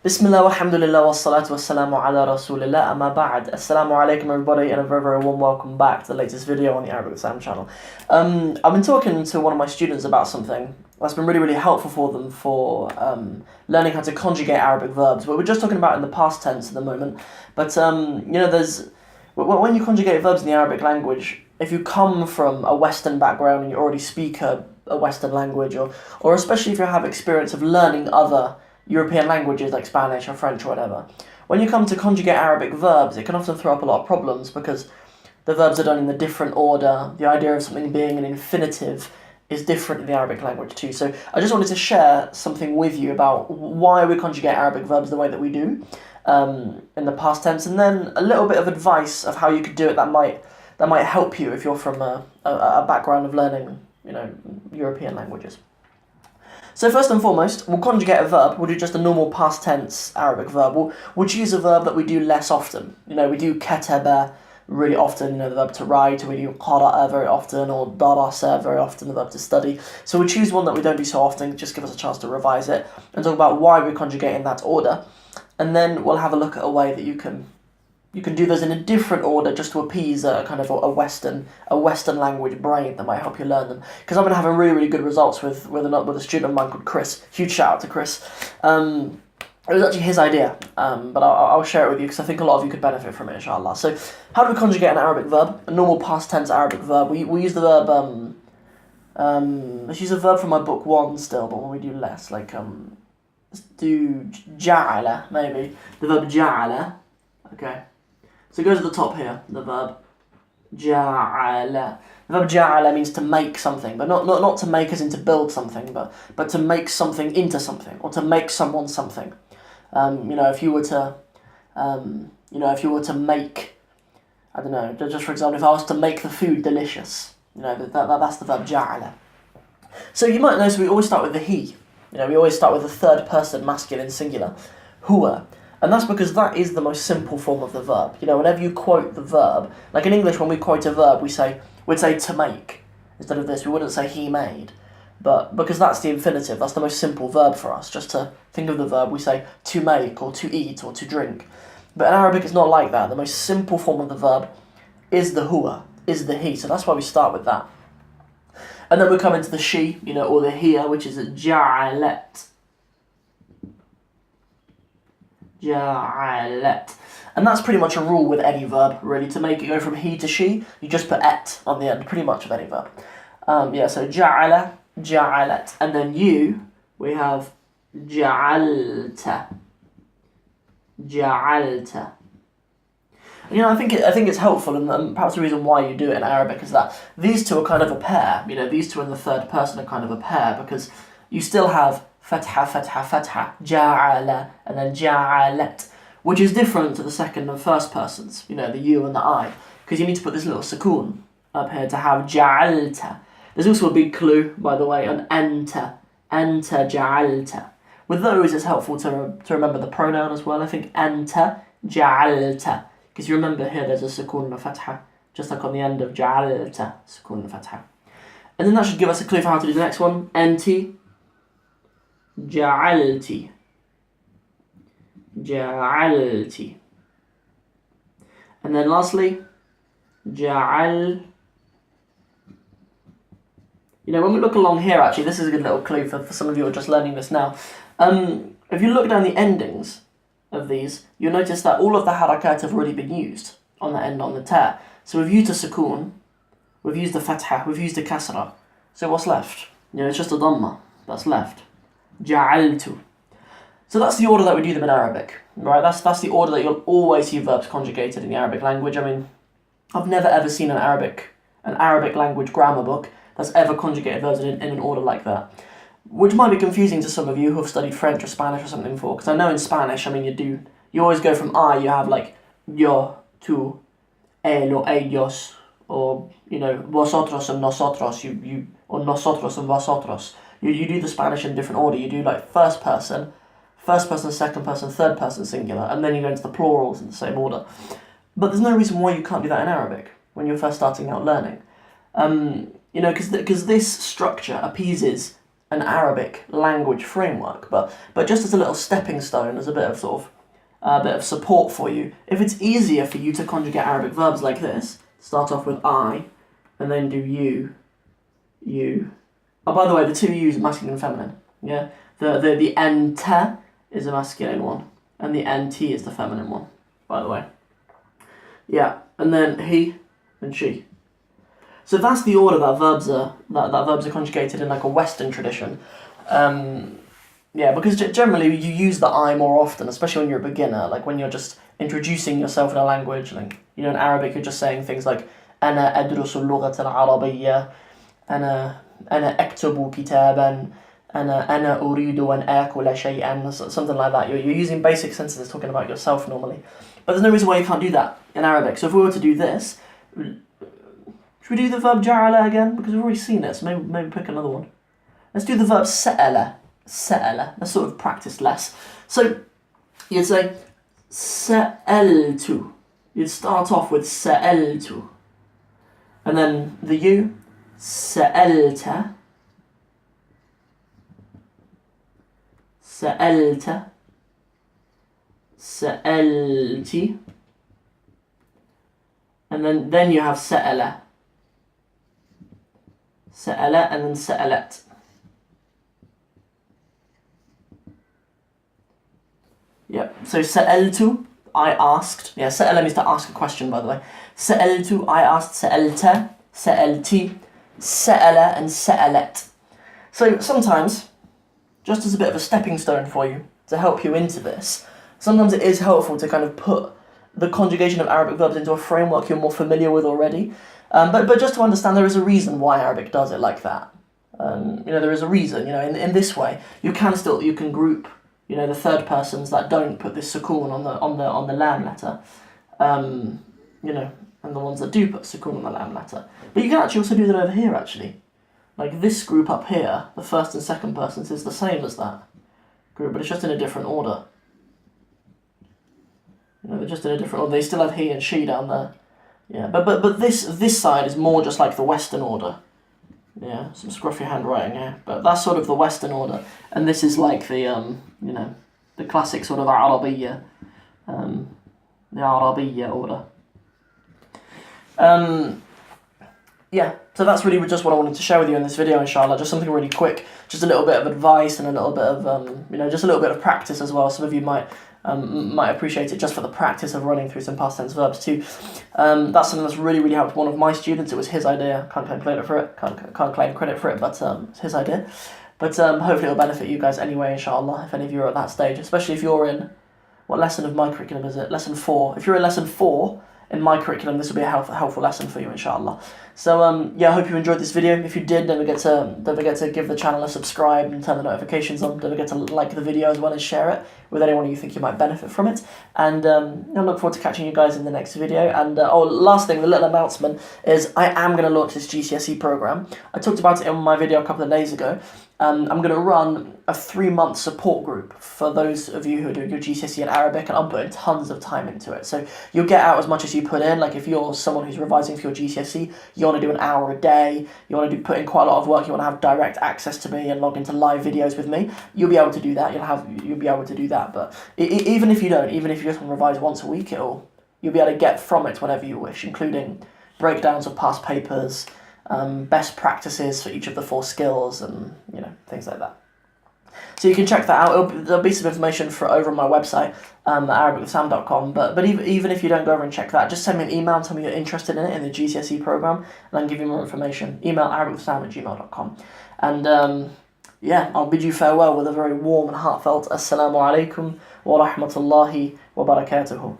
Bismillah, alhamdulillah, wassalatu wassalamu ala rasulillah, amma ba'd. Assalamu alaikum everybody, and a very, very warm welcome back to the latest video on the Arabic Exam channel. I've been talking to one of my students about something that's been really, really helpful for them for learning how to conjugate Arabic verbs. But we're just talking about in the past tense at the moment. But, when you conjugate verbs in the Arabic language, if you come from a Western background and you already speak a Western language, or especially if you have experience of learning other European languages like Spanish or French or whatever, when you come to conjugate Arabic verbs, it can often throw up a lot of problems because the verbs are done in a different order. The idea of something being an infinitive is different in the Arabic language too. So I just wanted to share something with you about why we conjugate Arabic verbs the way that we do in the past tense, and then a little bit of advice of how you could do it that might help you if you're from a background of learning, European languages. So first and foremost, we'll conjugate a verb. We'll do just a normal past tense Arabic verb. We'll choose a verb that we do less often. We do kataba really often, the verb to write, or we do qara'a very often, or darasa very often, the verb to study. So we'll choose one that we don't do so often, just give us a chance to revise it, and talk about why we conjugate in that order. And then we'll have a look at a way that you can do those in a different order just to appease a kind of a Western language brain that might help you learn them. Because I've been having really, really good results with a student of mine called Chris. Huge shout out to Chris. It was actually his idea, but I'll share it with you because I think a lot of you could benefit from it, inshallah. So how do we conjugate an Arabic verb? A normal past tense Arabic verb. We use the verb, let's use a verb from my book 1 still, but when we do less, like, let's do ja'ala, maybe. The verb ja'ala, okay. So it goes at the top here, the verb ja'ala. The verb ja'ala means to make something, but not to make as in to build something, but to make something into something, or to make someone something. If you were to make, I don't know, just for example, if I was to make the food delicious, that's the verb ja'ala. So you might notice we always start with the he. We always start with the third person masculine singular, huwa. And that's because that is the most simple form of the verb. Whenever you quote the verb, like in English when we quote a verb, we'd say to make. Instead of this, we wouldn't say he made. But because that's the infinitive, that's the most simple verb for us. Just to think of the verb, we say to make, or to eat, or to drink. But in Arabic it's not like that. The most simple form of the verb is the huwa, is the he. So that's why we start with that. And then we come into the she, or the hiya, which is a ja'alat. Ja'alat. And that's pretty much a rule with any verb, really. To make it go from he to she, you just put et on the end, pretty much of any verb. So ja'ala, ja'alat. And then you, we have ja'alta. Ja'alta. I think it's helpful, and perhaps the reason why you do it in Arabic is that these two are kind of a pair. These two in the third person are kind of a pair, because you still have fatha, fatha, fatha, ja'ala, and then ja'alat, which is different to the second and first persons, the you and the I, because you need to put this little sukoon up here to have ja'alta. There's also a big clue, by the way, on anta ja'alta. With those, it's helpful to remember the pronoun as well. I think anta ja'alta, because you remember here there's a sukoon and a fatha, just like on the end of ja'alta, sukoon and fatha. And then that should give us a clue for how to do the next one. Anti ja'alti. Ja'alti. And then lastly, ja'al. When we look along here, actually, this is a good little clue for some of you who are just learning this now. If you look down the endings of these, you'll notice that all of the harakat have already been used on the end, on the ta. So we've used a sukoon, we've used the fatha, we've used the kasra. So what's left? It's just a dhamma that's left. Ja'altu. So that's the order that we do them in Arabic, right? That's the order that you'll always see verbs conjugated in the Arabic language. I mean, I've never ever seen an Arabic language grammar book that's ever conjugated verbs in an order like that. Which might be confusing to some of you who have studied French or Spanish or something before, because I know in Spanish, you always go from I, you have like yo, tú, él, or ellos, or, vosotros and nosotros, or nosotros and vosotros. You do the Spanish in a different order. You do like first person, second person, third person singular, and then you go into the plurals in the same order. But there's no reason why you can't do that in Arabic when you're first starting out learning. Because this structure appeases an Arabic language framework, but just as a little stepping stone, as a bit of support for you. If it's easier for you to conjugate Arabic verbs like this, start off with I, and then do you. Oh, by the way, the two U's are masculine and feminine. Yeah, the ente is a masculine one, and the nt is the feminine one. By the way. Yeah, and then he and she. So that's the order that verbs are conjugated in like a Western tradition. Yeah, because generally you use the I more often, especially when you're a beginner, like when you're just introducing yourself in a language. Like, you know, in Arabic you're just saying things like أنا أدرس اللغة العربية, أنا أكتب كتابا, أنا أريد أن آكل شيئا, something like that. You're using basic sentences talking about yourself normally. But there's no reason why you can't do that in Arabic. So if we were to do this, should we do the verb ja'ala again? Because we've already seen it, so maybe pick another one. Let's do the verb sa'ala. Sa'ala. Let's sort of practice less. So you'd say sa'altu. You'd start off with sa'altu. And then the you, sa'alta. Sa'alta. Sa'alti. And then you have sa'ala. Sa'ala and then sa'alat. Yep, so sa'altu, I asked. Yeah, sa'ala means to ask a question, by the way. Sa'altu, I asked. Sa'alta, sa'alti, sa'ala and sa'alat. So sometimes, just as a bit of a stepping stone for you, to help you into this, sometimes it is helpful to kind of put the conjugation of Arabic verbs into a framework you're more familiar with already. But just to understand, there is a reason why Arabic does it like that. There is a reason. In this way, you can group, the third persons that don't put this sukoon on the lam letter, and the ones that do put sukoon on the lam letter. But you can actually also do that over here. Actually, like this group up here, the first and second persons is the same as that group, but it's just in a different order. They're just in a different order. They still have he and she down there. Yeah, but this side is more just like the Western order. Yeah, some scruffy handwriting here, but that's sort of the Western order, and this is like the the classic sort of Arabiyya, the Arabiyya order. Yeah, so that's really just what I wanted to share with you in this video, inshallah. Just something really quick, just a little bit of advice and a little bit of just a little bit of practice as well. Some of you might appreciate it just for the practice of running through some past tense verbs too. That's something that's really helped one of my students. It was his idea. Can't claim credit for it. Can't claim credit for it, but it's his idea. But hopefully it'll benefit you guys anyway, inshallah. If any of you are at that stage, especially if you're in what lesson of my curriculum is it? Lesson 4. If you're in lesson 4 in my curriculum, this will be a helpful lesson for you, inshallah. So yeah, I hope you enjoyed this video. If you did, don't forget to give the channel a subscribe and turn the notifications on. Don't forget to like the video as well as share it with anyone you think you might benefit from it. And I look forward to catching you guys in the next video. And last thing, the little announcement is I am going to launch this GCSE program. I talked about it in my video a couple of days ago. I'm going to run a 3-month support group for those of you who are doing your GCSE in Arabic, and I'm putting tons of time into it. So you'll get out as much as you put in. Like if you're someone who's revising for your GCSE, you want to do an hour a day, you want to put in quite a lot of work, you want to have direct access to me and log into live videos with me, you'll be able to do that. You'll be able to do that. But even if you don't, even if you just want to revise once a week, you'll be able to get from it whatever you wish, including breakdowns of past papers, best practices for each of the 4 skills, and things like that. So you can check that out. There'll be some information over on my website, arabicwithsam.com. But even if you don't go over and check that, just send me an email and tell me you're interested in it, in the GCSE program, and I can give you more information. Email arabicwithsam@gmail.com. And yeah, I'll bid you farewell with a very warm and heartfelt Assalamu alaikum wa rahmatullahi wa barakatuhu.